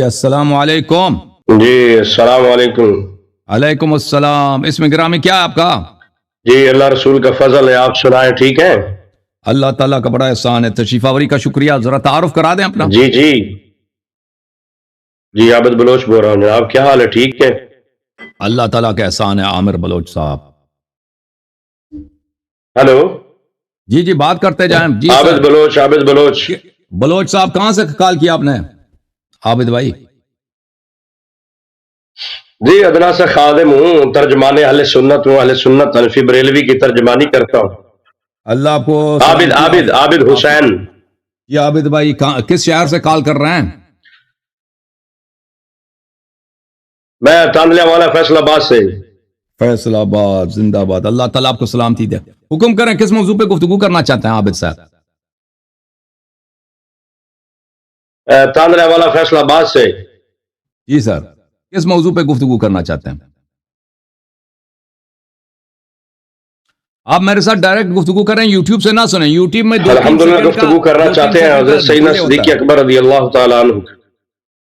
السلام علیکم. جی السلام علیکم. علیکم السلام. اسم گرامی کیا ہے آپ کا؟ جی اللہ رسول کا فضل ہے. آپ سنائیں ٹھیک ہے؟ اللہ تعالیٰ کا بڑا احسان ہے. تشریف آوری کا شکریہ. ذرا تعارف کرا دیں اپنا. جی جی جی عابد بلوچ بول رہا ہوں. جناب کیا حال ہے؟ ٹھیک ہے؟ اللہ تعالیٰ کا احسان ہے. عامر بلوچ صاحب. ہلو جی جی بات کرتے جائیں. جی عابد سر. بلوچ. عابد بلوچ. بلوچ صاحب کہاں سے کال کیا آپ نے؟ عابد بھائی. جی ادنا سے خادم ہوں. ترجمان اہل سنت ہوں. اہل سنت حنفی بریلوی کی ترجمانی کرتا ہوں. اللہ آپ کو عابد عابد عابد حسین. جی عابد بھائی کس شہر سے کال کر رہے ہیں؟ میں تانلیا والا فیصل آباد سے. فیصل آباد زندہ باد. اللہ تعالیٰ آپ کو سلامتی دے. حکم کریں کس موضوع پہ گفتگو کرنا چاہتے ہیں عابد صاحب؟ تانلیا والا فیصل آباد سے. جی سر کس موضوع پہ گفتگو کرنا چاہتے ہیں؟ آپ میرے ساتھ ڈائریکٹ گفتگو کریں. یوٹیوب سے نہ سنیں. یوٹیوب میں الحمدللہ گفتگو کرنا چاہتے ہیں. حضرت سیدنا صدیق اکبر رضی اللہ تعالیٰ عنہ.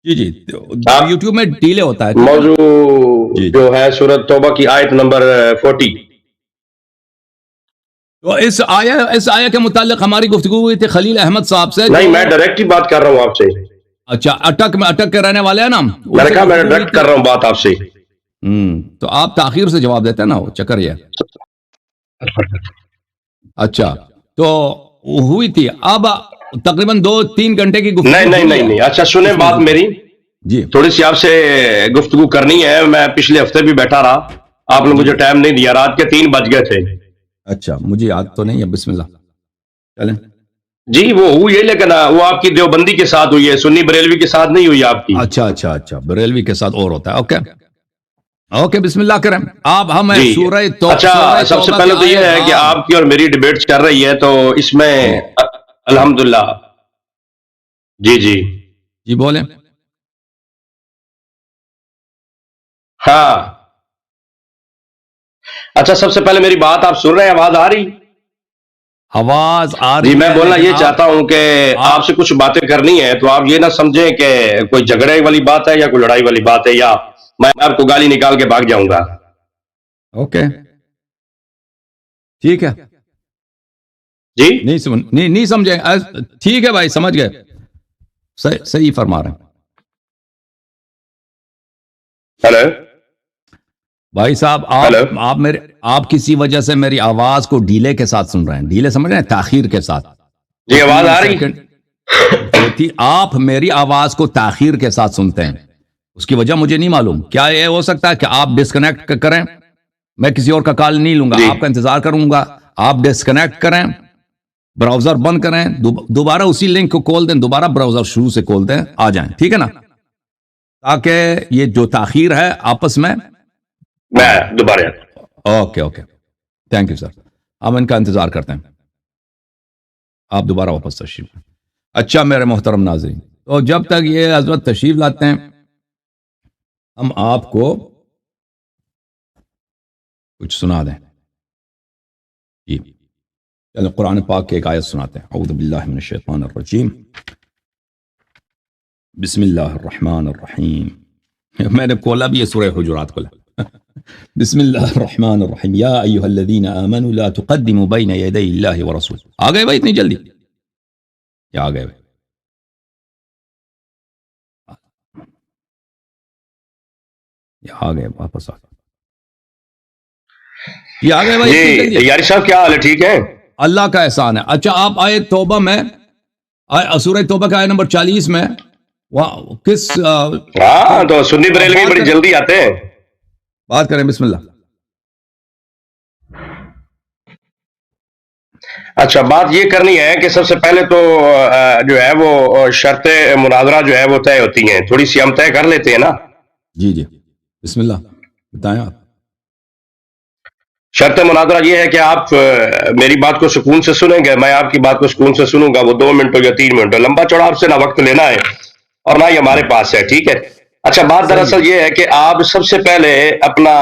جی جی یوٹیوب میں ڈیلے ہوتا ہے. موضوع جو ہے سورۃ توبہ کی آیت نمبر 40. تو اس آیہ کے متعلق ہماری گفتگو ہوئی تھی خلیل احمد صاحب سے. نہیں میں ڈائریکٹ ہی بات کر رہا ہوں آپ سے. اچھا اٹک کے رہنے والے ہیں نا. میں نے کہا میں ڈائریکٹ کر رہا ہوں بات آپ سے. تو آپ تاخیر سے جواب دیتے ہیں نا. وہ چکر یہ. اچھا تو ہوئی تھی. اب تقریباً 2-3 گھنٹے کی گفتگو. نہیں. اچھا سنیں بات میری. جی تھوڑی سی آپ سے گفتگو کرنی ہے. میں پچھلے ہفتے بھی بیٹھا رہا. آپ نے مجھے ٹائم نہیں دیا. رات کے 3 بج گئے تھے. اچھا مجھے یاد تو نہیں ہے. بسم اللہ چلیں. جی وہ ہوئی ہے لیکن وہ آپ کی دیوبندی کے ساتھ ہوئی ہے. سنی بریلوی کے ساتھ نہیں ہوئی آپ کی. اچھا بریلوی کے ساتھ اور ہوتا ہے. اوکے بسم اللہ کریں. آپ ہم سورہ توبہ. اچھا سب سے پہلے تو یہ ہے کہ آپ کی اور میری ڈیبیٹ چل رہی ہے تو اس میں الحمدللہ. جی بولیں. ہاں اچھا سب سے پہلے میری بات آپ سن رہے ہیں؟ آواز آ رہی؟ آواز آ رہی. جی میں بولنا یہ چاہتا ہوں کہ آپ سے کچھ باتیں کرنی ہے تو آپ یہ نہ سمجھیں کہ کوئی جھگڑے والی بات ہے یا کوئی لڑائی والی بات ہے یا میں آپ کو گالی نکال کے بھاگ جاؤں گا. اوکے ٹھیک ہے. جی نہیں سمجھے. ٹھیک ہے بھائی سمجھ گئے. صحیح فرما رہے ہیں. ہلو بھائی صاحب آپ کسی وجہ سے میری آواز کو ڈیلے کے ساتھ سن رہے ہیں. ڈیلے سمجھ رہے ہیں؟ تاخیر کے ساتھ. جی آواز آ رہی؟ آپ میری آواز کو تاخیر کے ساتھ سنتے ہیں. اس کی وجہ مجھے نہیں معلوم. کیا یہ ہو سکتا ہے کہ آپ ڈسکنیکٹ کریں؟ میں کسی اور کا کال نہیں لوں گا. آپ کا انتظار کروں گا. آپ ڈسکنیکٹ کریں, براؤزر بند کریں, دوبارہ اسی لنک کو کھول دیں, دوبارہ براؤزر شروع سے کھول دیں, آ جائیں. ٹھیک ہے نا؟ تاکہ یہ جو تاخیر ہے آپس میں دوبارہ. Okay thank you sir. ہم ان کا انتظار کرتے ہیں. آپ دوبارہ واپس تشریف. اچھا میرے محترم ناظرین, تو جب تک یہ حضرت تشریف لاتے ہیں ہم آپ کو کچھ سنا دیں. جی چلیں قرآن پاک کے ایک آیت سناتے ہیں. اعوذ باللہ من الشیطان الرجیم. بسم اللہ الرحمن الرحیم. میں نے کھولا بھی یہ سورہ حجرات کھولا. بسم اللہ الرحمن الرحیم. یا ایھا الذین آمنوا لا تقدموا بین یدی اللہ ورسولہ. آ گئے بھائی اتنی جلدی؟ کیا آ گئے بھائی؟ آ گئے واپس آ گئے. یہ آ گئے بھائی. یاری صاحب کیا حال ہے؟ ٹھیک ہے اللہ کا احسان ہے. اچھا آپ آئے توبہ میں سورہ توبہ کا آیت نمبر 40 میں کس ہاں تو سنی بریلوی بڑی جلدی آتے ہیں. بات کریں. بسم اللہ. اچھا بات یہ کرنی ہے کہ سب سے پہلے تو جو ہے وہ شرط مناظرہ جو ہے وہ طے ہوتی ہیں. تھوڑی سی ہم طے کر لیتے ہیں نا. جی بسم اللہ بتائیں آپ. شرط مناظرہ یہ ہے کہ آپ میری بات کو سکون سے سنیں گے, میں آپ کی بات کو سکون سے سنوں گا. وہ 2 منٹ یا 3 منٹ لمبا چوڑا آپ سے نہ وقت لینا ہے اور نہ ہی ہمارے پاس ہے. ٹھیک ہے. اچھا بات دراصل یہ ہے کہ آپ سب سے پہلے اپنا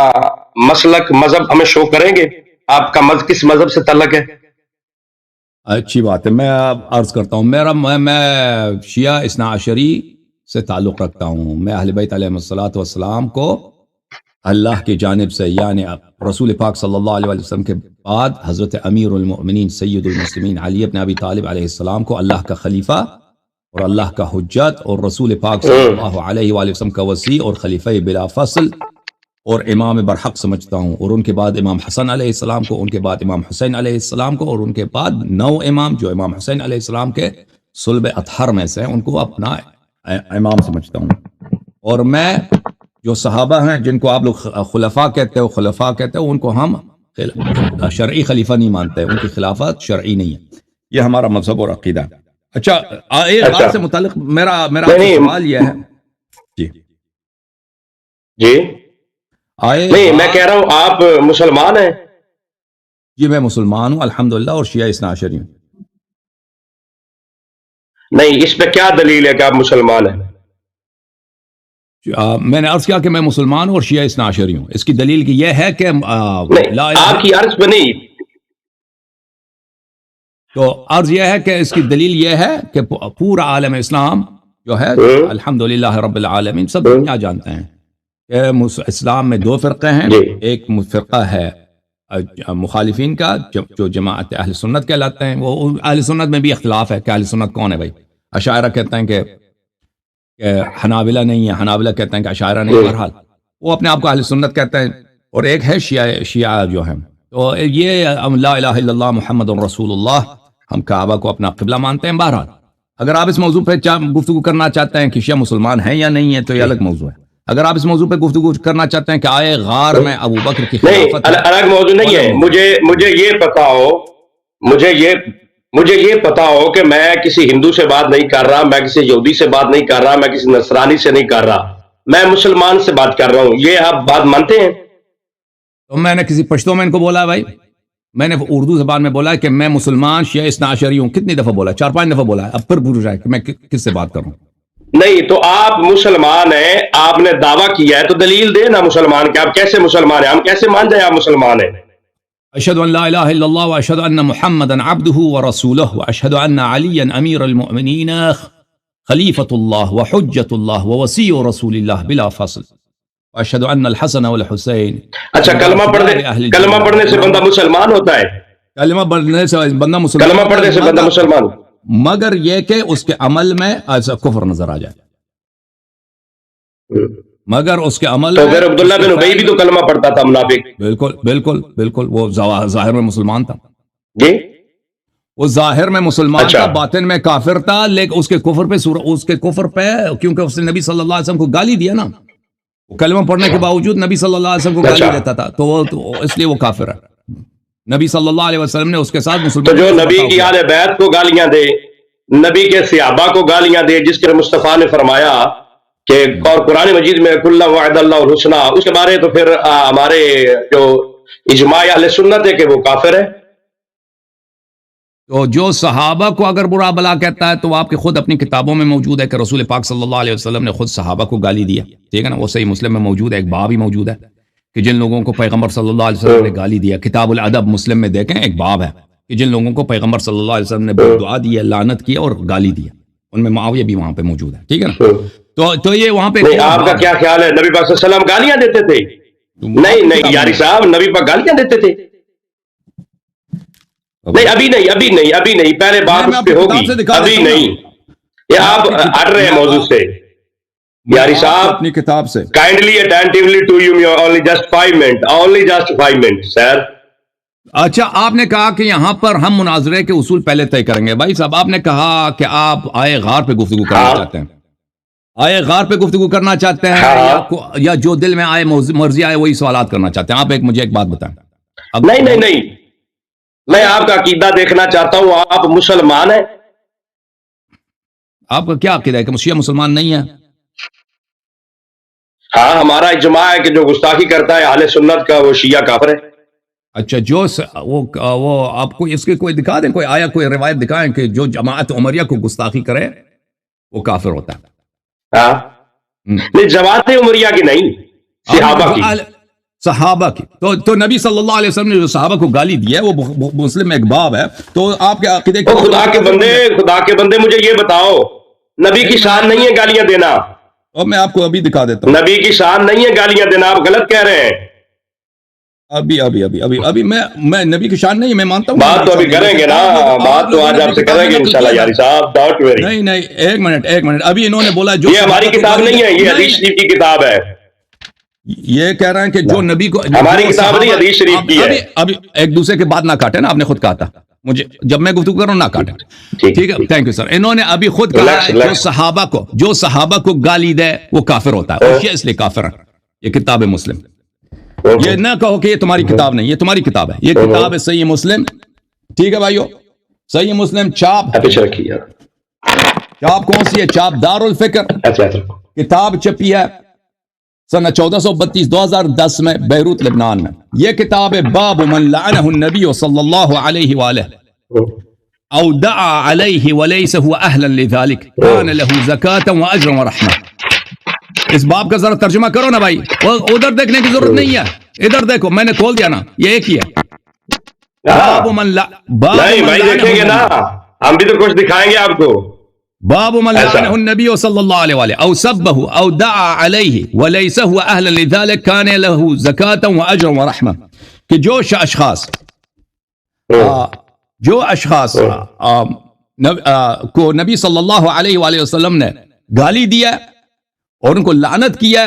مسلک مذہب ہمیں شو کریں گے. آپ کا کس مذہب سے تعلق ہے؟ اچھی بات ہے. میں عرض کرتا ہوں. میں شیعہ اثنا عشری سے تعلق رکھتا ہوں. میں اہل بیت علیہ الصلوۃ والسلام کو اللہ کی جانب سے یعنی رسول پاک صلی اللہ علیہ وسلم کے بعد حضرت امیر المؤمنین سید المسلمین علی ابن ابی طالب علیہ السلام کو اللہ کا خلیفہ اور اللہ کا حجت اور رسول پاک صلی اللہ علیہ وآلہ وسلم کا وصی اور خلیفہ بلا فصل اور امام برحق سمجھتا ہوں. اور ان کے بعد امام حسن علیہ السلام کو، ان کے بعد امام حسین علیہ السلام کو، اور ان کے بعد 9 امام جو امام حسین علیہ السلام کے صلب اطہر میں سے ان کو اپنا امام سمجھتا ہوں. اور میں جو صحابہ ہیں جن کو آپ لوگ خلفاء کہتے ہو ان کو ہم شرعی خلیفہ نہیں مانتے، ان کی خلافت شرعی نہیں ہے. یہ ہمارا مذہب اور عقیدہ ہے. اچھا، ایک بات سے متعلق میرا سوال یہ ہے. جی نہیں، میں کہہ رہا ہوں آپ مسلمان ہیں؟ جی میں مسلمان ہوں الحمدللہ، اور شیعہ اثنا عشری ہوں. نہیں، اس پہ کیا دلیل ہے کہ آپ مسلمان ہیں؟ میں نے عرض کیا کہ میں مسلمان ہوں اور شیعہ اثنا عشری ہوں. اس کی دلیل کی یہ ہے کہ آپ کی عرض پہ نہیں، تو عرض یہ ہے کہ اس کی دلیل یہ ہے کہ پورا عالم اسلام جو ہے الحمدللہ رب العالمین سب دنیا جانتے ہیں کہ اسلام میں 2 فرقے ہیں. ایک فرقہ ہے مخالفین کا جو جماعت اہل سنت کہلاتے ہیں. وہ اہل سنت میں بھی اختلاف ہے کہ اہل سنت کون ہے بھائی. اشاعرہ کہتے ہیں کہ حنابلہ نہیں ہے، حنابلہ کہتے ہیں کہ اشاعرہ نہیں. بہرحال وہ اپنے آپ کو اہل سنت کہتے ہیں. اور ایک ہے شیعہ جو ہیں. تو یہ لا الہ الا اللہ محمد رسول اللہ، ہم کعبہ کو اپنا قبلہ مانتے ہیں. بہرحال اگر آپ اس موضوع پہ گفتگو کرنا چاہتے ہیں کہ شیعہ مسلمان ہیں یا نہیں ہے تو یہ الگ موضوع ہے. اگر آپ اس موضوع پہ گفتگو کرنا چاہتے ہیں کہ آئے غار میں ابو بکر کی خلافت الگ موضوع نہیں ہے. مجھے یہ پتا ہو، مجھے یہ پتا ہو کہ میں کسی ہندو سے بات نہیں کر رہا، میں کسی یہودی سے بات نہیں کر رہا، میں کسی نصرانی سے نہیں کر رہا، میں مسلمان سے بات کر رہا ہوں. یہ آپ بات مانتے ہیں؟ تو میں نے کسی پشتو میں ان کو بولا ہے بھائی، میں نے اردو زبان میں بولا ہے کہ میں مسلمان شیعہ اثنا عشری ہوں. کتنی دفعہ بولا ہے؟ 4-5 دفعہ بولا ہے. اب پھر پوچھ رہا ہے کہ میں کس سے بات کروں. نہیں تو آپ مسلمان ہیں، آپ نے دعویٰ کیا ہے تو دلیل دے نا مسلمان کہ آپ کیسے مسلمان ہیں. ہم کیسے مان جائیں آپ مسلمان ہیں؟ اشہد ان لا الہ الا اللہ واشہد ان محمدا عبدہ ورسولہ واشہد ان علی امیر المؤمنین خلیفۃ اللہ وحجۃ اللہ ووصی رسول اللہ بلا فصل واشہد ان الحسن والحسین. اچھا، کلمہ پڑھنے سے بندہ مسلمان ہوتا ہے؟ کلمہ پڑھنے سے بندہ مسلمان، کلمہ پڑھنے سے بندہ مسلمان، مگر یہ کہ اس کے عمل میں ایسا کفر نظر آ جائے. مگر اس کے عمل تو پھر عبداللہ بن ابی بھی تو کلمہ پڑھتا تھا، منافق. بالکل وہ ظاہر میں مسلمان تھا. جی وہ ظاہر میں مسلمان تھا، باطن میں کافر تھا. لیکن اس کے کفر پہ کیونکہ اس نے نبی صلی اللہ علیہ وسلم کو گالی دیا نا، وہ کلمہ پڑھنے کے باوجود نبی صلی اللہ علیہ وسلم کو گالی دیتا تھا، تو اس لیے وہ کافر ہے. نبی صلی اللہ علیہ وسلم نے اس کے ساتھ مسلمان، تو جو نبی کی اہل بیت کو گالیاں دے، نبی کے صحابہ کو گالیاں دے، جس کے مصطفیٰ نے فرمایا کہ اور قرآن مجید میں کل وعد اللہ الحسنہ، اس کے بارے تو پھر ہمارے جو اجماع اہل سنت ہے کہ وہ کافر ہے. تو جو صحابہ کو اگر برا بلا کہتا ہے تو آپ کے خود اپنی کتابوں میں موجود ہے کہ رسول پاک صلی اللہ علیہ وسلم نے خود صحابہ کو گالی دیا. ٹھیک ہے نا، وہ صحیح مسلم میں موجود ہے. ایک باب ہی موجود ہے کہ جن لوگوں کو پیغمبر صلی اللہ علیہ وسلم نے گالی دیا. کتاب الادب مسلم میں دیکھیں، ایک باب ہے کہ جن لوگوں کو پیغمبر صلی اللہ علیہ وسلم نے دعا دی، لعنت کی اور گالی دیا. ان میں معاویہ بھی وہاں پہ موجود ہے. ٹھیک ہے نا، تو یہ وہاں پہ آپ کا کیا خیال ہے؟ نبی پاک صلی اللہ علیہ وسلم گالیاں دیتے تھے؟ نہیں یاری صاحب، نبی پاک گالیاں دیتے تھے؟ نہیں، ابھی نہیں، پہلے بات اس پہ ہوگی، ابھی نہیں. یہ آپ ہٹ رہے ہیں موضوع سے. یاری صاحب اپنی کتاب سے kindly attentively to you, only just 5 minutes sir. اچھا، آپ نے کہا کہ یہاں پر ہم مناظرے کے اصول پہلے طے کریں گے. بھائی صاحب، آپ نے کہا کہ آپ آئے غار پہ گفتگو کرنا چاہتے ہیں، آئے غار پہ گفتگو کرنا چاہتے ہیں، یا جو دل میں آئے مرضی آئے وہی سوالات کرنا چاہتے ہیں. آپ مجھے ایک بات بتائیں. نہیں، میں آپ کا عقیدہ دیکھنا چاہتا ہوں. آپ مسلمان ہیں؟ آپ کا کیا عقیدہ ہے کہ شیعہ مسلمان نہیں ہے؟ ہاں، ہمارا اجماع ہے کہ جو گستاخی کرتا ہے اہل سنت کا وہ شیعہ کافر ہے. اچھا، جو وہ آپ کو اس کے کوئی دکھا دیں، کوئی آیا کوئی روایت دکھائیں کہ جو جماعت عمریہ کو گستاخی کرے وہ کافر ہوتا ہے. ہاں نہیں، جماعت عمریہ کی نہیں، صحابہ کی. تو نبی صلی اللہ علیہ وسلم نے جو صحابہ کو گالی دی ہے وہ مسلم میں ایک باب ہے. تو آپ کے عقیدے خدا کے بندے مجھے یہ بتاؤ، نبی کی شان نہیں ہے گالیاں دینا، اور میں آپ کو ابھی دکھا دیتا ہوں. نبی کی شان نہیں ہے گالیاں دینا، آپ غلط کہہ رہے ہیں. ابھی میں نبی کی شان نہیں، میں مانتا ہوں بات تو ابھی کریں گے نا، بات تو آج آپ سے کریں گے انشاءاللہ یاری صاحب، ڈونٹ ویری. نہیں ایک منٹ ابھی انہوں نے بولا جو یہ ہماری کتاب نہیں ہے، یہ حدیث شریف کی کتاب ہے. یہ کہہ رہے ہیں کہ جو نبی کو ہماری کتاب نہیں، حدیث شریف کی ہے. ابھی ایک دوسرے کے بات نہ کاٹے نا، آپ نے خود کہا تھا مجھے جب میں گفتگو کروں نہ کاٹے. ٹھیک ہے، تھینک یو سر. انہوں نے ابھی خود کہا ہے جو صحابہ کو گالی دے وہ کافر ہوتا ہے، اور یہ اس لیے کافر ہے. یہ کتاب ہے مسلم. یہ نہ کہو کہ یہ تمہاری کتاب نہیں، یہ تمہاری کتاب ہے، یہ کتاب ہے صحیح مسلم. ٹھیک ہے بھائیو، صحیح مسلم چاپ کون سی ہے؟ چاپ دار الفکر کتاب چھپی ہے سنہ 1432 2010 میں بیروت لبنان میں. یہ کتاب ہے باب من لعنہ النبی صلی اللہ علیہ وآلہ او دعا علیہ ولیس هو اہلا لذلك کان له زکاة واجر ورحمہ. اس باب کا ذرا ترجمہ کرو نا بھائی، ادھر دیکھنے کی ضرورت نہیں ہے، ادھر دیکھو، میں نے کھول دیا نا، یہ ایک ہی ہے. باب من نہیں بھائی دیکھیں گے نا، ہم بھی تو کچھ دکھائیں گے آپ کو. باب من لعنه النبي صلى الله عليه وآله او سبه او دعا عليه وليس هو اهلا لذلك كان له زكاة واجر ورحمة. کہ جو اشخاص کو نبی صلی اللہ علیہ وآلہ وسلم نے گالی دیا اور ان کو لعنت کیا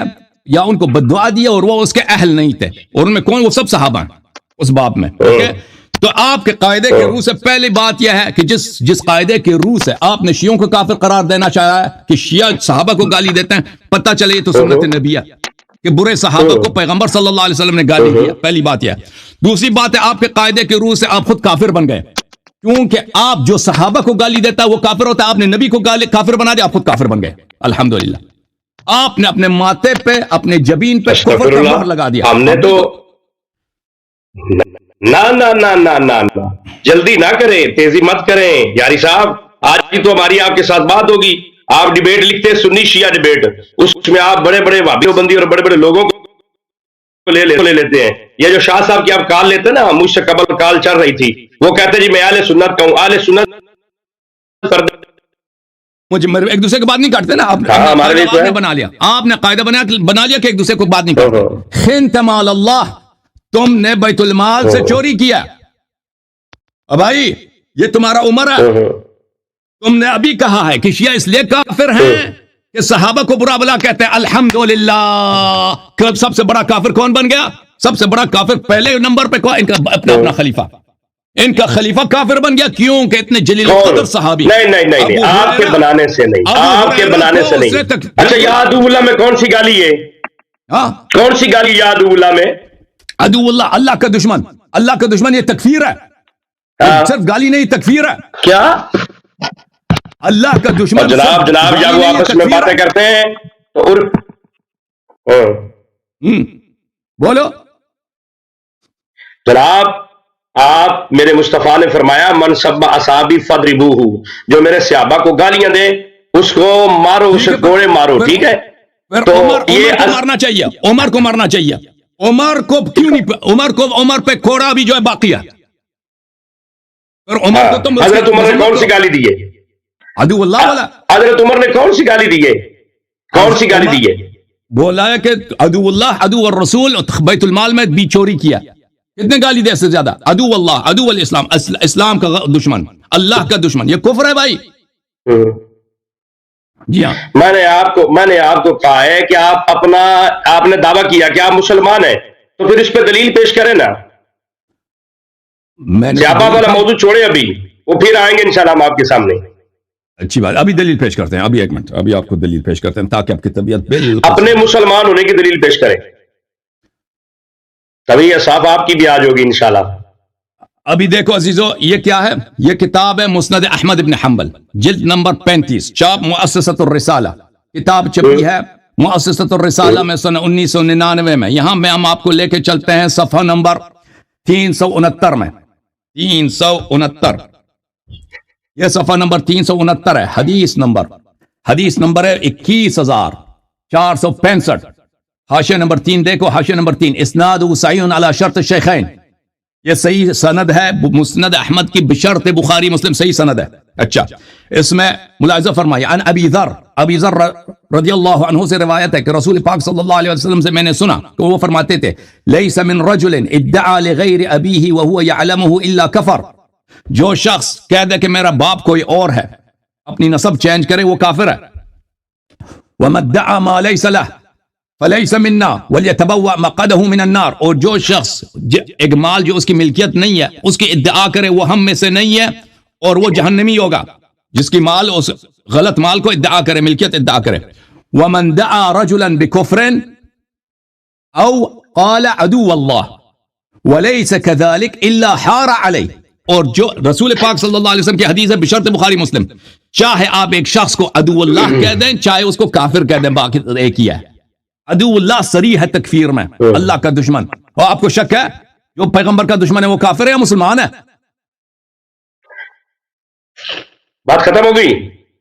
یا ان کو بددعا دیا اور وہ اس کے اہل نہیں تھے، اور ان میں کون؟ وہ سب صحابہ ہیں اس باب میں. ٹھیک ہے، تو آپ کے قاعدے کے روح سے پہلی بات یہ ہے کہ جس قاعدے کے روح سے آپ نے شیعوں کو کافر قرار دینا چاہا ہے کہ شیعہ صحابہ کو گالی دیتے ہیں، پتہ چلے یہ تو سنت نبی ہے کہ برے صحابہ کو پیغمبر صلی اللہ علیہ وسلم نے گالی دیا. پہلی بات یہ ہے. دوسری بات ہے آپ کے قاعدے کے روح سے آپ خود کافر بن گئے، کیونکہ آپ جو صحابہ کو گالی دیتا ہے وہ کافر ہوتا ہے، آپ نے نبی کو کافر بنا دیا، آپ خود کافر بن گئے. الحمدللہ آپ نے اپنے ماتھے پہ اپنے جبین پہ کفر کا مہر لگا دیا. ہم نے تو نہ جلدی نہ کریں، تیزی مت کریں یاری صاحب. آج کی تو ہماری آپ کے ساتھ بات ہوگی. آپ ڈیبیٹ لکھتے ہیں، سنی شیعہ ڈیبیٹ، اس میں آپ بڑے بڑے وہابی بندی اور بڑے بڑے لوگوں کو لے لیتے ہیں. یہ جو شاہ صاحب کی آپ کال لیتے ہیں نا، مجھ سے قبل کال چل رہی تھی، وہ کہتے ہیں جی میں اہل سنت کا ہوں. اہل سنت مجھے ایک دوسرے کی بات نہیں کاٹتے نا. آپ نے بنا لیا، آپ نے قاعدہ بنا لیا کہ ایک دوسرے کو بات نہیں کاٹتے. خنت مال اللہ، تم نے بیت المال سے چوری کیا. بھائی یہ تمہارا عمر ہے. تم نے ابھی کہا ہے کہ شیعہ اس لیے کافر ہیں کہ صحابہ کو برا بلا کہتے ہیں. الحمدللہ سب سے بڑا کافر کون بن گیا؟ سب سے بڑا کافر پہلے نمبر پہ ان کا اپنا خلیفہ، ان کا خلیفہ کافر بن گیا. کیوں کہ اتنے جلیل القدر صحابی. نہیں آپ کے بنانے سے نہیں، آپ کے بنانے سے نہیں. اچھا یاد اللہ میں کون سی گالی ہے؟ کون سی گالی یاد اللہ میں؟ عدو اللہ، اللہ کا دشمن، اللہ کا دشمن. یہ تکفیر ہے، صرف گالی نہیں، تکفیر ہے. کیا اللہ کا دشمن؟ جناب جب وہ آپس میں باتیں کرتے ہیں تو بولو جناب. آپ میرے مصطفیٰ نے فرمایا من سب اصحابی فضربوہ، جو میرے صحابہ کو گالیاں دے اس کو مارو، اسے کوڑے مارو. ٹھیک ہے، تو یہ مارنا چاہیے، عمر کو مارنا چاہیے. عمر کو کیوں نہیں؟ عمر پہ کوڑا بھی جو ہے باقی ہے. عمر کو تم حضرت عمر نے کون سی گالی دی ہے؟ عدو اللہ والا. حضرت عمر نے کون سی گالی دی ہے؟ کون سی گالی دی ہے؟ بولا ہے کہ عدو اللہ، عدو الرسول، بیت المال میں بھی چوری کیا. کتنے گالی دے سے زیادہ؟ عدو اللہ، عدو الاسلام، اسلام کا دشمن، اللہ کا دشمن. یہ کفر ہے بھائی. جی ہاں، میں نے آپ کو کہا ہے کہ آپ نے دعویٰ کیا کہ آپ مسلمان ہیں، تو پھر اس پہ دلیل پیش کریں نا. صحابہ والا موضوع چھوڑے، ابھی وہ پھر آئیں گے انشاءاللہ ہم آپ کے سامنے. اچھی بات، ابھی دلیل پیش کرتے ہیں. ابھی ایک منٹ، ابھی آپ کو دلیل پیش کرتے ہیں تاکہ آپ کی طبیعت اپنے مسلمان ہونے کی دلیل پیش کریں، تبھی یہ صاف آپ کی بھی آج ہوگی انشاءاللہ. ابھی دیکھو عزیزو، یہ کیا ہے؟ یہ کتاب ہے مسند احمد ابن حنبل، جلد نمبر 35، چاپ مؤسسۃ الرسالہ. کتاب چھپی ہے مؤسسۃ الرسالہ میں سنہ 1999 میں. یہاں میں ہم آپ کو لے کے چلتے ہیں صفحہ نمبر 369 میں. 369 یہ صفحہ نمبر 369 ہے. حدیث نمبر ہے 21,465. حاشیہ نمبر 3 دیکھو، حاشیہ نمبر 3، اسناد صحیح علی شرط الشیخین. یہ صحیح سند ہے مسند احمد کی بشرط بخاری مسلم صحیح سند ہے. اچھا اس میں ملاحظہ فرمائیے عن ابی ذر رضی اللہ عنہ سے روایت ہے کہ رسول پاک صلی اللہ علیہ وسلم سے میں نے سنا کہ وہ فرماتے تھے لیس من رجل ادعا لغیر ابیہ وهو يعلمه الا کفر. جو شخص کہہ دے کہ میرا باپ کوئی اور ہے اپنی نسب چینج کرے وہ کافر ہے. ومن ادعا ما ليس له فليس منا وليتبوأ مقعده من النار. اور جو شخص ایک مال جو اس کی ملکیت نہیں ہے اس کی ادعا کرے وہ ہم میں سے نہیں ہے اور وہ جہنمی ہوگا. جس کی مال اس غلط مال کو ادعا کرے ملکیت ادعا کرے. ومن دعا رجلا بكفر او قال عدو الله وليس كذلك الا حار عليه. اور جو رسول پاک صلی اللہ علیہ وسلم کی حدیث ہے بشرط بخاری مسلم چاہے آپ ایک شخص کو عدو اللہ کہہ دیں چاہے اس کو کافر کہہ دیں باقی ایک ہی ہے. عدو اللہ صریح ہے تکفیر میں اللہ کا دشمن. اور آپ کو شک ہے جو پیغمبر کا دشمن ہے وہ کافر ہے یا مسلمان ہے؟ بات ختم ہو گئی؟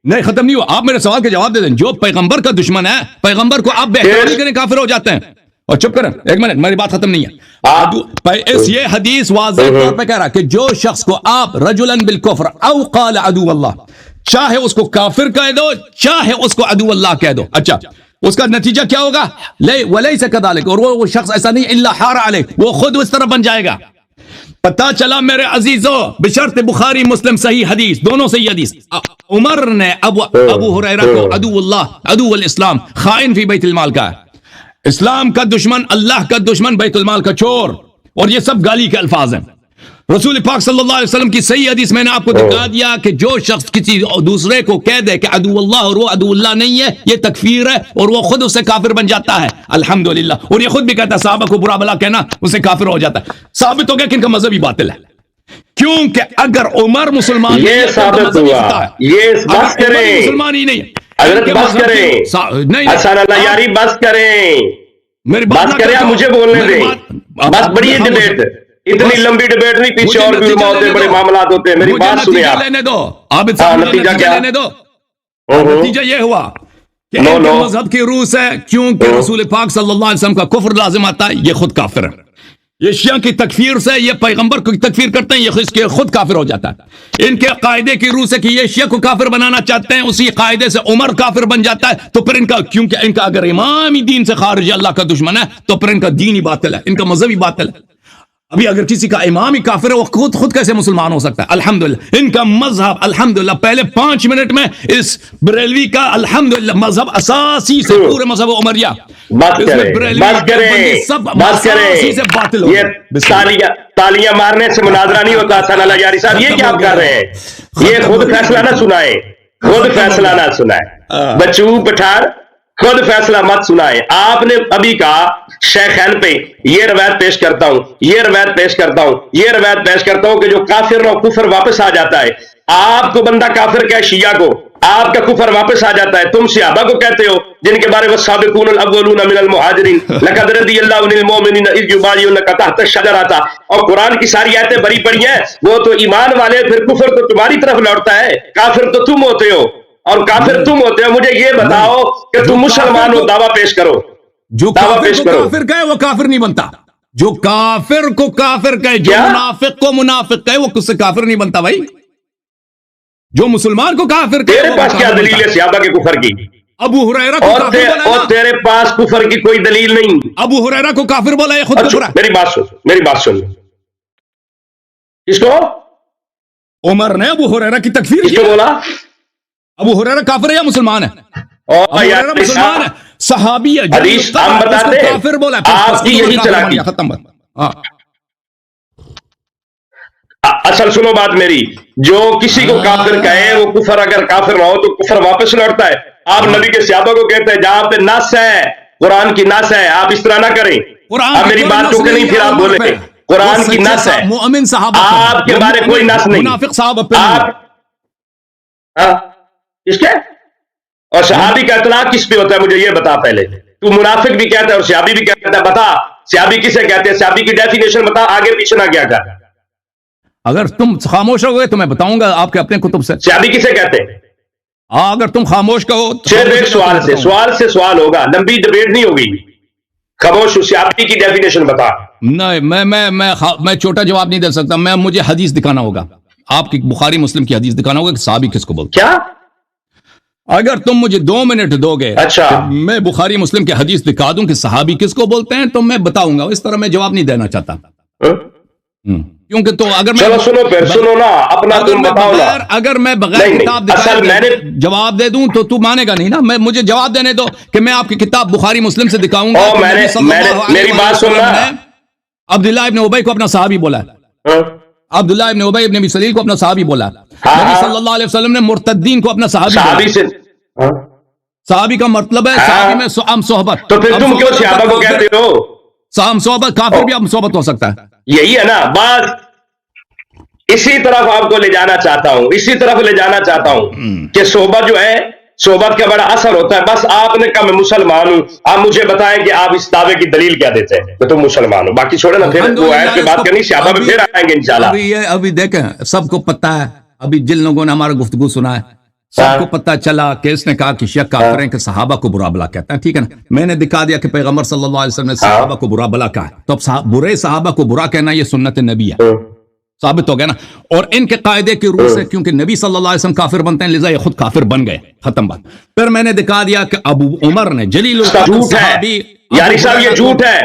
نہیں ختم نہیں ہوا. آپ میرے سوال کے جواب دے دیں. جو پیغمبر کا دشمن ہے پیغمبر کو آپ بہتری کریں کافر ہو جاتے ہیں. اور چپ کریں ایک منٹ میری بات ختم نہیں ہے. اس یہ حدیث واضح طور پہ کہہ رہا کہ جو شخص کو آپ رجلا بالکفر او قال عدو اللہ چاہے اس کو کافر کہہ دو چاہے اس کو عدو اللہ کہہ دو. اچھا اس کا نتیجہ کیا ہوگا؟ ولیس کذالک. اور وہ شخص ایسا نہیں الا حار علیہ وہ خود اس طرح بن جائے گا. پتا چلا میرے عزیزو بشرط بخاری مسلم صحیح حدیث دونوں صحیح حدیث. عمر نے ابو ہریرہ کو عدو اللہ عدو الاسلام خائن فی بیت المال کا ہے. اسلام کا دشمن اللہ کا دشمن بیت المال کا چور. اور یہ سب گالی کے الفاظ ہیں. رسول پاک صلی اللہ علیہ وسلم کی صحیح حدیث میں نے آپ کو دکھا دیا کہ جو شخص کسی دوسرے کو کہہ دے کہ عدو اللہ اور وہ عدو اللہ نہیں ہے یہ تکفیر ہے اور وہ خود اس سے کافر بن جاتا ہے. الحمدللہ. اور یہ خود بھی کہتا ہے صحابہ کو برا بلا کہنا اس سے کافر ہو جاتا ہے. ثابت ہو گیا کہ ان کا مذہب ہی باطل ہے. کیونکہ اگر عمر مسلمان یہ ثابت ہوا یہ بس کریں مسلمان ہی نہیں حضرت بس کریں حسن اللہ یاری بس کریں میری بات کریں آپ مجھے بولنے دیں. بس بڑی ڈبیٹ اتنی لمبی ڈبیٹ نہیں پیچھے اور بھی علماء ہوتے بڑے معاملات ہوتے ہیں. میری بات سنیں آپ. لینے دو آپ نتیجہ کیا لینے دو. نتیجہ یہ ہوا کہ مذہب کی روح سے کیونکہ رسول پاک صلی اللہ علیہ وسلم کا کفر لازم آتا ہے یہ خود کافر ہے. یہ شیعہ کی تکفیر سے یہ پیغمبر کو تکفیر کرتے ہیں یہ خود کافر ہو جاتا ہے. ان کے قاعدے کی روح سے کہ یہ شیعہ کو کافر بنانا چاہتے ہیں اسی قاعدے سے عمر کافر بن جاتا ہے. تو پھر ان کا کیونکہ ان کا اگر امام ہی دین سے خارج اللہ کا دشمن ہے تو پھر ان کا دین ہی باطل ہے ان کا مذہب ہی باطل ہے. ابھی اگر کسی کا امام ہی کافر ہے وہ خود کیسے مسلمان ہو سکتا ہے؟ الحمدللہ ان کا مذہب الحمدللہ پہلے 5 منٹ میں اس بریلوی کا الحمدللہ مذہب اساسی سے پورے مذہب عمریہ بات کریں. یہ تالیاں مارنے سے مناظرہ نہیں ہوتا. حسن اللہ یاری صاحب یہ کیا آپ کر رہے ہیں؟ یہ خود فیصلہ نہ سنائے خود فیصلہ نہ سنائے بچو پٹھار خود فیصلہ مت سنائے. آپ نے ابھی کہا شیخین پہ یہ روایت پیش کرتا ہوں یہ روایت پیش کرتا ہوں یہ روایت پیش کرتا ہوں کہ جو کافر اور کفر واپس آ جاتا ہے. آپ کو بندہ کافر کہے شیعہ کو آپ کا کفر واپس آ جاتا ہے. تم صحابہ کو کہتے ہو جن کے بارے میں سابقون الاولون من المہاجرین لقد رضی اللہ عن المؤمنین اذ یبایعونک تحت الشجرہ تھا. اور قرآن کی ساری آیتیں بری پڑی ہیں. وہ تو ایمان والے پھر کفر تو تمہاری طرف لوٹتا ہے. کافر تو تم ہوتے ہو اور کافر تم ہوتے ہو. مجھے یہ بتاؤ کہ تم مسلمان ہو دعویٰ پیش کرو. جو کافر کو کافر کہے وہ کافر نہیں بنتا. جو کافر کو کافر کہے جو منافق کو منافق کہے وہ کس سے کافر نہیں بنتا بھائی. جو مسلمان کو کافر کہے تیرے پاس کیا دلیل ہے صحابہ کے کفر کی؟ ابو ہریرہ کو کافر بولا اور تیرے پاس کفر کی کوئی دلیل نہیں. ابو ہریرہ کو کافر بولا یہ خود کفر ہے. میری بات سن کس کو؟ عمر نے ابو ہریرہ کی تکفیر کس کو بولا؟ ابو ہریرہ کافر ہے یا مسلمان ہے؟ ابو ہریرہ مسلمان ہے صحابی ہے. حدیث ہم بتاتے ہیں کافر بولا آپ کی یہی چلاکی. ختم. اصل سنو بات میری. جو کسی کو کافر کہے وہ کفر اگر کافر نہ ہو تو کفر واپس لوٹتا ہے. آپ نبی کے صحابہ کو کہتے ہیں جہاں پہ نص ہے قرآن کی نص ہے آپ اس طرح نہ کریں. آپ میری بات ٹوکے نہیں پھر آپ بولے قرآن کی نص ہے. مومن صحابہ آپ کے بارے کوئی نص نہیں. منافق صحابہ پہ اس کے اور صحابی کا اطلاق کس پہ ہوتا ہے مجھے یہ بتا پہلے. تو منافق بھی کہتا ہے اور صحابی بھی کہتا ہے. بتا صحابی کسے کہتے ہیں؟ صحابی کی ڈیفینیشن بتا آگے پیچھے نہ کیا کر. اگر تم خاموش ہو گئے تو میں بتاؤں گا آپ کے اپنے کتب سے. صحابی کسے کہتے ہیں؟ اگر تم خاموش کہو صرف ایک سوال سے سوال ہوگا لمبی ڈبیٹ نہیں ہوگی. خاموش ہوں، صحابی کی ڈیفینیشن بتا. نہیں میں چھوٹا جواب نہیں دے سکتا. مجھے حدیث دکھانا ہوگا. آپ کی بخاری مسلم کی حدیث دکھانا ہوگا کہ صحابی کس کو بولتے. کیا اگر تم مجھے 2 منٹ دو گے اچھا میں بخاری مسلم کی حدیث دکھا دوں کہ صحابی کس کو بولتے ہیں تو میں بتاؤں گا. اس طرح میں جواب نہیں دینا چاہتا. کیونکہ تو اگر چلو سنو پھر سنو نا اپنا تم بتاؤ نا. اگر میں بغیر کتاب دکھائے جواب دے دوں تو مانے گا نہیں نا. مجھے جواب دینے دو کہ میں آپ کی کتاب بخاری مسلم سے دکھاؤں گا. میری بات سننا. عبداللہ ابن ابی کو اپنا صحابی بولا ہے. عبداللہ ابن ابی ابن ابی سلیل کو اپنا صحابی بولا ہے. نبی صلی اللہ علیہ وسلم نے مرتدین کو اپنا صحابی سے. صحابی کا مطلب ہے صحابی میں ہم صحبت. تو پھر تم کیوں صحابہ کو کہتے ہو؟ ہم صحبت کافر بھی ہم صحبت ہو سکتا ہے. یہی ہے نا بات. اسی طرف آپ کو لے جانا چاہتا ہوں, اسی طرف لے جانا چاہتا ہوں کہ صحبت جو ہے, صحبت کا بڑا اثر ہوتا ہے. بس آپ نے کہا میں مسلمان ہوں, آپ مجھے بتائیں کہ آپ اس دعوے کی دلیل کیا دیتے ہیں کہ تم مسلمان ہو. باقی چھوڑے نا, پھر وہ آیت کی بات کرنی, صحابہ میں پھر آئیں گے انشاءاللہ. ابھی دیکھیں سب کو پتا ہے, ابھی جن لوگوں نے ہمارا گفتگو سنا ہے سب کو پتا چلا کہ اس نے کہا کہ شیعہ کافر ہیں کہ صحابہ کو برا بلا کہتا ہے. ٹھیک ہے نا, میں نے دکھا دیا کہ پیغمبر صلی اللہ علیہ وسلم نے صحابہ کو برا بلا کہا ہے. تو اب برے صحابہ کو برا کہنا یہ سنت نبی ہے, ثابت ہو گیا نا. اور ان کے قاعدے کی روح سے کیونکہ نبی صلی اللہ علیہ وسلم کافر بنتے ہیں لذا یہ خود کافر بن گئے, ختم بات. پھر میں نے دکھا دیا کہ ابو عمر نے جلیل صحابی, یاری صاحب یہ جھوٹ ہے.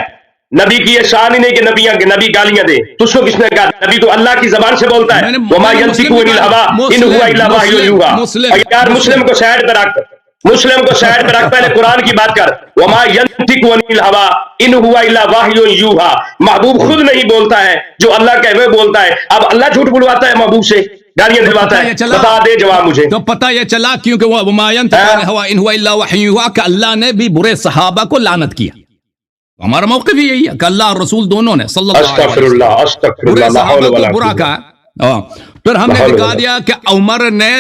نبی کی یہ شان ہی نہیں کہ نبی گالیاں دے. تو اس کو کس نے کہا؟ نبی تو اللہ کی زبان سے بولتا ہے. وما ينطق عن الهوى ان هو الا وحی یوحى. یار مسلم کو سائیڈ پہ رکھ, مسلم کو سائیڈ پہ رکھ, پہلے قرآن کی بات کر. وما ينطق عن الهوى ان هو الا وحی یوحى. محبوب خود نہیں بولتا ہے, جو اللہ کہے وہ بولتا ہے. اب اللہ جھوٹ بلواتا ہے محبوب سے, گالیاں دلواتا ہے. بتا دے جواب مجھے. تو پتہ یہ چلا کیونکہ وہ وما ينطق عن الهوى ان هو الا وحی یوحى کہ اللہ نے بھی برے صحابہ کو لعنت کیا. ہمارا موقف یہی ہے کہ اللہ اور رسول دونوں نے صلی اللہ علیہ وسلم برا کہا. پھر ہم نے دکھا دیا کہ عمر نے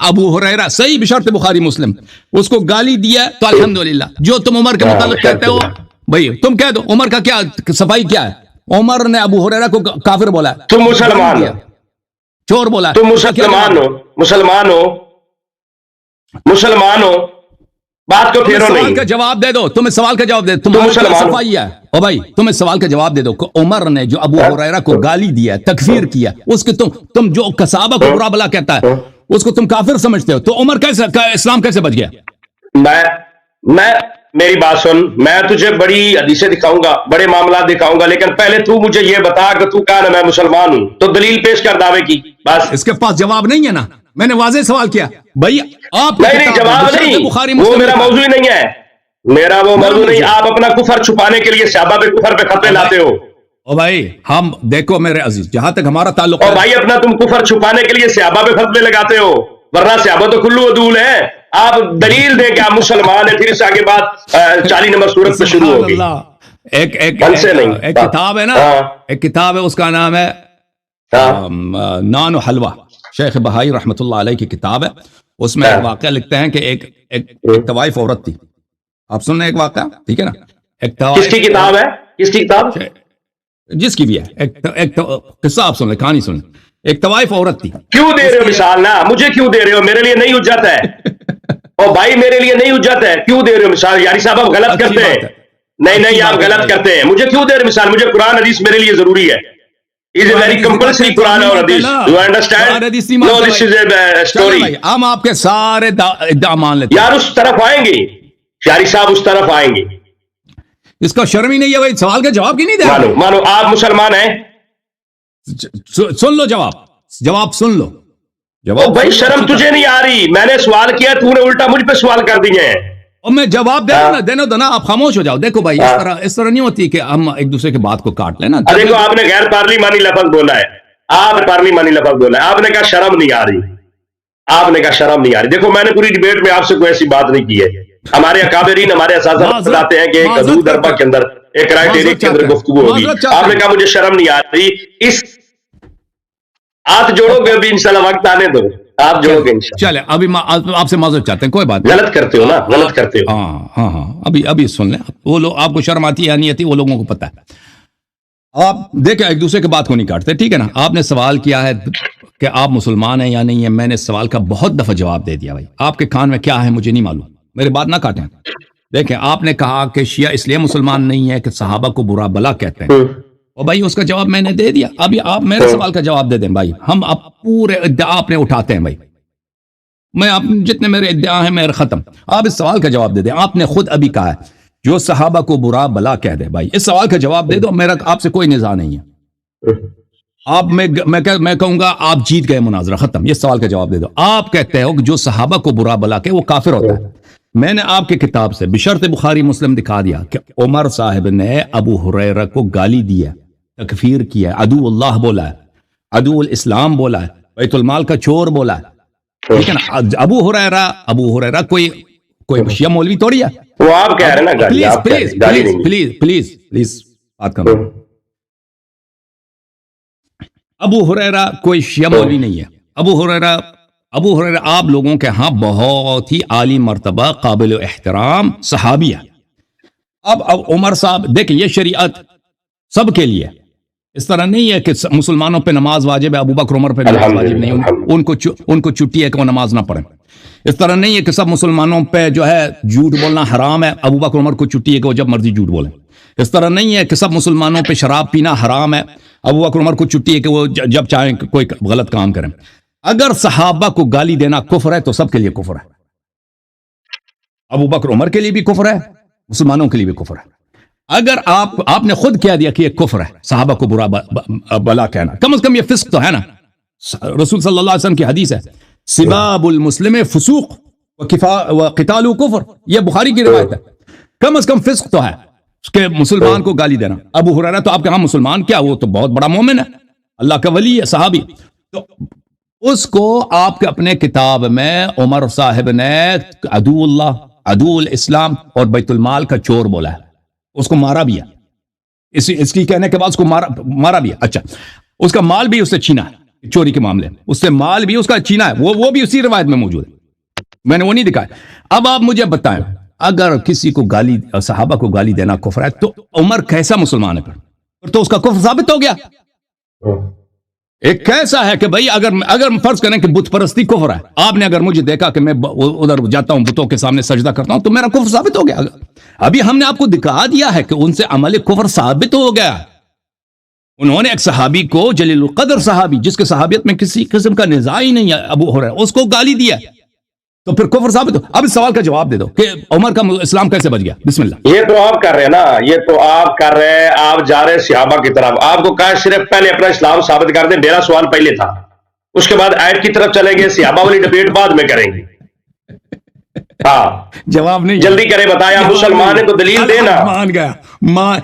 ابو ہریرہ صحیح بشرط بخاری مسلم اس کو گالی دیا. تو الحمدللہ جو تم عمر کے متعلق کہتے ہو بھائی تم کہہ دو عمر کا کیا صفائی کیا ہے. عمر نے ابو ہریرہ کو کافر بولا ہے, تم مسلمان ہو, چور بولا, تم مسلمان ہو, مسلمان ہو, مسلمان ہو. بات کو پھیرو نہیں. سوال کا جواب دے دو, تمہیں سوال کا جواب دے. تمہاری صفائی ہے او بھائی, تمہیں سوال کا جواب دے دو کہ عمر نے جو ابو ہریرہ کو گالی دیا, تکفیر کیا, اس کے تم جو صحابہ کو برا بلا کہتا ہے اس کو تم کافر سمجھتے ہو, تو عمر کیسے اسلام کیسے بچ گیا؟ میں میری بات سن, میں تجھے بڑی حدیثیں دکھاؤں گا, بڑے معاملات دکھاؤں گا, لیکن پہلے تو مجھے یہ بتا کہ تو کہا نا میں مسلمان ہوں, تو دلیل پیش کر دعوے کی. بس اس کے پاس جواب نہیں ہے نا, میں نے واضح سوال کیا بھائی. آپ نہیں جواب نہیں, وہ میرا موضوع ہی نہیں ہے, میرا وہ موضوع نہیں. آپ اپنا کفر چھپانے کے لیے صحابہ پہ کفر پہ خطے لاتے ہو. او بھائی ہم دیکھو میرے عزیز, جہاں تک ہمارا تعلق ہے, بھائی اپنا تم کفر چھپانے کے لیے صحابہ پہ فتوے لگاتے ہو, ورنہ صحابہ تو کلو عدول ہے. آپ دلیل دیں کہ آپ مسلمان ہیں, پھر اس آگے بات 40 نمبر سورت پہ شروع ہوگی. ایک کتاب ہے نا, ایک کتاب ہے اس کا نام ہے نان و حلوہ, شیخ بہائی رحمۃ اللہ علیہ کی کتاب ہے. اس میں ایک واقعہ لکھتے ہیں کہ ایک طوائف عورت تھی. آپ سن رہے ہیں ایک واقعہ, ٹھیک ہے نا. کس کی کتاب ہے, کس کی کتاب, جس کی بھی ہے, ایک قصہ آپ سن لیں, کہانی سن لیں. ایک طوائف عورت تھی. کیوں دے رہے ہو مثال نا, مجھے کیوں دے رہے ہو, میرے لیے نہیں حجت ہے. اور بھائی میرے لیے نہیں حجت ہے, کیوں دے رہے ہو مثال؟ یاری صاحب آپ غلط کرتے ہیں. نہیں آپ غلط کرتے ہیں, مجھے کیوں دے رہے مثال؟ مجھے قرآن حدیث میرے لیے ضروری ہے. Is a very compulsory Quran or Hadith. You understand? No, this is a story. ہم آپ کے سارے ادعا مان لیتے ہیں. یار اس طرف آئیں گے, شاری صاحب اس طرف آئیں گے. اس کا شرم ہی نہیں ہے بھائی, سوال کا جواب کی نہیں دے رہا. مانو آپ مسلمان ہیں, سن لو جواب سن لو. جواب بھائی شرم تجھے نہیں آ رہی, میں نے سوال کیا, تو نے الٹا مجھ پہ سوال کر دیے ہیں. اور میں جواب دینا دو نا, آپ خاموش ہو جاؤ. دیکھو بھائی اس طرح نہیں ہوتی کہ ہم ایک دوسرے کی بات کو کاٹ لینا. دیکھو آپ نے غیر پارلیمانی لفظ بولا ہے, آپ پارلیمانی لفظ بولا ہے, آپ نے کہا شرم نہیں آ رہی, آپ نے کہا شرم نہیں آ رہی. دیکھو میں نے پوری ڈیبیٹ میں آپ سے کوئی ایسی بات نہیں کی ہے. ہمارے اکابرین ہمارے اساتذہ بتاتے ہیں کہ ایک حدود دربا کے اندر ایک کرائٹیریا کے اندر گفتگو ہوگی. آپ نے کہا مجھے شرم نہیں آ رہی. اس ہاتھ جوڑو گے ابھی انشاءاللہ, وقت آنے دو, آپ جوڑو گے انشاءاللہ. چلے ابھی آپ سے معذرت چاہتے ہیں, کوئی بات غلط کرتے ہو نا, غلط کرتے ہو. ہاں ابھی سن لیں. وہ لوگ آپ کو شرم آتی ہے یا نہیں آتی, وہ لوگوں کو پتا ہے. آپ دیکھیں ایک دوسرے کی بات کو نہیں کاٹتے, ٹھیک ہے نا. آپ نے سوال کیا ہے کہ آپ مسلمان ہیں یا نہیں ہے, میں نے سوال کا بہت دفعہ جواب دے دیا. بھائی آپ کے کان میں کیا ہے مجھے نہیں معلوم, میری بات نہ کاٹیں. دیکھیں آپ نے کہا کہ شیعہ اس لیے مسلمان نہیں ہے کہ صحابہ کو برا بلا کہتے ہیں، اور بھائی اس کا جواب میں نے دے دیا. ابھی آپ میرے سوال کا جواب دے دیں بھائی. ہم اب پورے ادعا اپنے اٹھاتے ہیں بھائی، میں آپ جتنے میرے ادعا ہیں میرے ختم. آپ اس سوال کا جواب دے دیں. آپ نے خود ابھی کہا ہے جو صحابہ کو برا بلا کہہ دے. بھائی اس سوال کا جواب دے دو، میرا آپ سے کوئی نزاع نہیں ہے. آپ میں کہوں گا آپ جیت گئے مناظرہ، ختم. یہ سوال کا جواب دے دو. آپ کہتے ہو کہ جو صحابہ کو برا بلا کہ وہ کافر ہوتا ہے. میں نے آپ کی کتاب سے بشرط بخاری مسلم دکھا دیا کہ عمر صاحب نے ابو ہریرہ کو گالی دی ہے، تکفیر کیا ہے، عدو اللہ بولا ہے، عدو الاسلام بولا ہے، بیت المال کا چور بولا ہے. ٹھیک ہے نا. ابو ہریرہ کوئی شیعہ مولوی توڑی ہے. وہ آپ کہہ رہے ہیں نا گالی، آپ پلیز گالی نہیں. پلیز بات کرو. ابو ہریرہ کوئی شیعہ مولوی نہیں ہے. ابو ہریرہ آپ لوگوں کے ہاں بہت ہی عالی مرتبہ قابل احترام صحابی ہے. اب عمر صاحب دیکھیں یہ شریعت سب کے لیے، اس طرح نہیں ہے کہ مسلمانوں پہ نماز واجب ہے، ابو بکر عمر پہ نماز واجب نہیں، ان کو چھٹی ہے کہ وہ نماز نہ پڑھیں. اس طرح نہیں ہے کہ سب مسلمانوں پہ جو ہے جھوٹ بولنا حرام ہے، ابو بکر عمر کو چھٹی ہے کہ وہ جب مرضی جھوٹ بولیں. اس طرح نہیں ہے کہ سب مسلمانوں پہ شراب پینا حرام ہے، ابو بکر عمر کو چھٹی ہے کہ وہ جب چاہیں کوئی غلط کام کریں. اگر صحابہ کو گالی دینا کفر ہے تو سب کے لیے کفر ہے. ابو بکر عمر کے لیے بھی کفر ہے، مسلمانوں کے لیے بھی کفر ہے. اگر آپ نے خود کہہ دیا کہ یہ کفر ہے صحابہ کو برا بلا کہنا، کم از کم یہ فسق تو ہے نا. رسول صلی اللہ علیہ وسلم کی حدیث ہے سباب المسلم فسوق وقتال کفر، یہ بخاری کی روایت ہے. کم از کم فسق تو ہے کہ مسلمان کو گالی دینا. ابو ہریرہ تو آپ کے ہاں مسلمان کیا، وہ تو بہت بڑا مومن ہے، اللہ کا ولی ہے، صحابی. تو اس کو آپ کے اپنے کتاب میں عمر صاحب نے عدو اللہ، عدو الاسلام اور بیت المال کا چور بولا ہے. اس کو مارا بھی ہے، اس کی کہنے کے بعد اس کو مارا بھی ہے. اچھا اس کا مال بھی اس سے چھینا ہے، چوری کے معاملے میں اس سے مال بھی اس کا چھینا ہے، وہ بھی اسی روایت میں موجود ہے، میں نے وہ نہیں دکھایا. اب آپ مجھے بتائیں اگر کسی کو گالی، صحابہ کو گالی دینا کفر ہے تو عمر کیسا مسلمان ہے پھر تو اس کا کفر ثابت ہو گیا. ایک کیسا ہے کہ بھائی اگر فرض کریں کہ بت پرستی کفر ہے، آپ نے اگر مجھے دیکھا کہ میں ادھر جاتا ہوں بتوں کے سامنے سجدہ کرتا ہوں تو میرا کفر ثابت ہو گیا. ابھی ہم نے آپ کو دکھا دیا ہے کہ ان سے عمل کفر ثابت ہو گیا. انہوں نے ایک صحابی کو، جلیل القدر صحابی جس کے صحابیت میں کسی قسم کا نزاع ہی نہیں ہے، ابو ہریرہ، اس کو گالی دیا تو پھر کفر ثابت ہو. اب اس سوال کا جواب دے دو کہ عمر کا اسلام کیسے بچ گیا. بسم اللہ. یہ تو آپ کر رہے ہیں نا، یہ تو آپ کر رہے ہیں، آپ جا رہے ہیں صحابہ کی طرف. آپ کو کہا صرف پہلے اپنا اسلام ثابت کر دیں. میرا سوال پہلے تھا، اس کے بعد آیت کی طرف چلیں گے، صحابہ والی ڈبیٹ بعد میں کریں گے. ہاں جواب نہیں، جلدی کرے بتایا. مسلمان ہے تو دلیل دینا. مان گیا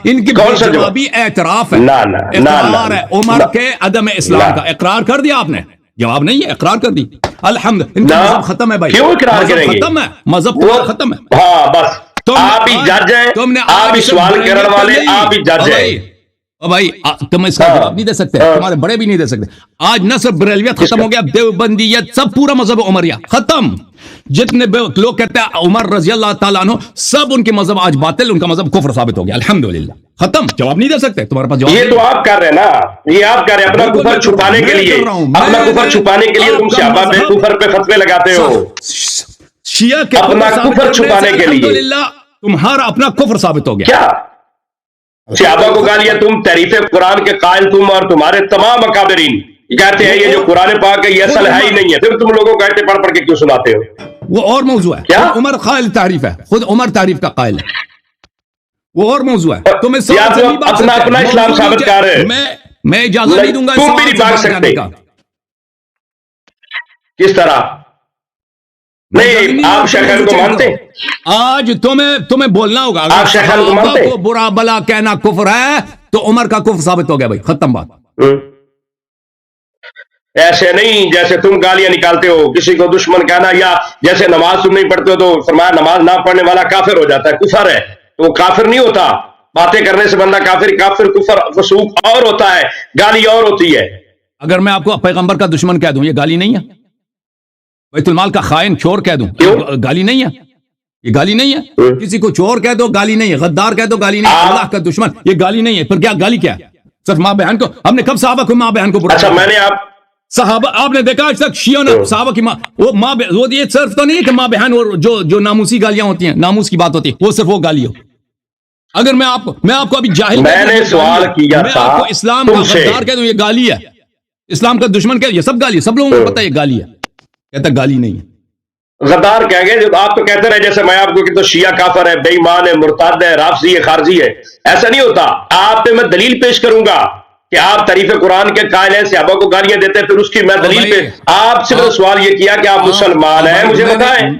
ان کی کون سا جوابی اعتراف ہے، اقرار ہے عمر کے عدم اسلام کا. اقرار کر دیا آپ نے، جواب نہیں ہے، اقرار کر دی. الحمد ان کا مذہب ختم ہے بھائی. کیوں اقرار کریں گے؟ ختم ہے مذہب، ختم ہے. ہاں بس آپ ہی جج ہیں، آپ ہی سوال کرنے والے، آپ ہی جج ہیں. بھائی تم اس کا جواب نہیں دے سکتے، تمہارے بڑے بھی نہیں دے سکتے. آج نہ صرف بریلویت ختم ہو گیا، دیوبندیت، سب پورا مذہب عمریہ ختم. جتنے لوگ کہتے ہیں عمر رضی اللہ تعالیٰ عنہ، سب ان کے مذہب آج باطل، ان کا مذہب کفر ثابت ہو گیا. الحمدللہ ختم. جواب نہیں دے سکتے، تمہارے پاس جواب. یہ تو آپ کر رہے ہیں نا، یہ آپ کر رہے ہیں اپنا کفر چھپانے کے لیے، اپنا کفر چھپانے کے لیے تم صحابہ پہ کفر پہ فتوے لگاتے ہو. شیعہ کے اپنا کفر چھپانے کے لیے الحمدللہ تمہارا اپنا کفر ثابت ہو گیا. کیا صحابہ کو گالیاں تم، تحریف قرآن کے قائل تم اور تمہارے تمام اکابرین کہتے ہیں یہ جو قرآن پاک ہے یہ اصل ہے ہی نہیں ہے، پھر تم لوگوں کو کہتے پڑھ پڑھ کے کیوں سناتے ہو؟ وہ اور موضوع ہے. کیا عمر قائل تعریف ہے، خود عمر تعریف کا قائل ہے، وہ اور موضوع ہے. تم اپنا اسلام ثابت کر رہے ہیں. میں اجازت نہیں دوں گا تم بھی نہیں بھاگ سکتے. کس طرح نہیں؟ آپ شیخین کو مانتے؟ آج تمہیں بولنا ہوگا. آپ شیخین کو مانتے؟ کو برا بلا کہنا کفر ہے تو عمر کا کفر ثابت ہو گیا بھائی، ختم بات. ایسے نہیں جیسے تم گالیاں نکالتے ہو کسی کو دشمن کہنا، یا جیسے نماز تم نہیں پڑھتے ہو تو فرمایا نماز نہ پڑھنے والا کافر ہو جاتا ہے. کفر ہے تو وہ کافر نہیں ہوتا. باتیں کرنے سے بندہ کافر کفر فسوق اور ہوتا ہے، گالی اور ہوتی ہے. اگر میں آپ کو پیغمبر کا دشمن کہہ دوں یہ گالی نہیں ہے؟ بیت المال کا خائن چور کہہ دوں گالی نہیں ہے؟ یہ گالی نہیں ہے. کسی کو چور کہہ دو گالی نہیں ہے، غدار کہہ دو گالی نہیں ہے، اللہ کا دشمن یہ گالی نہیں ہے. پھر کیا گالی کیا ہے؟ صرف ماں بہن کو؟ ہم نے کب صحابہ کو ماں بہن کو برا؟ اچھا میں نے صحابہ آپ نے دیکھا آج تک شیعوں نے صحابہ کی وہ یہ صرف تو نہیں ہے کہ ماں بہن اور جو ناموسی گالیاں ہوتی ہیں، ناموس کی بات ہوتی ہے، وہ صرف وہ گالی ہو. اگر میں آپ کو ابھی جاہل میں نے سوال کیا میں تھا آپ کو اسلام کا غدار کہہ دوں یہ گالی ہے، اسلام کا دشمن کہہ، یہ سب گالی ہے، سب لوگوں کو پتہ ہے یہ گالی ہے. کہتا گالی نہیں ہے. غدار کہیں گے جب آپ تو کہتے رہے جیسے میں آپ کو کہ تو شیعہ کافر ہے، بے ایمان ہے، مرتد ہے، رافضی ہے، خارجی ہے. ایسا نہیں ہوتا. آپ پہ میں دلیل پیش کروں گا کہ آپ تعریف قرآن کے قائل ہیں، صحابہ کو گالیاں دیتے ہیں، پھر اس کی میں دلیل پہ آپ سے سوال یہ کیا کہ آپ مسلمان ہیں، مجھے بتائیں.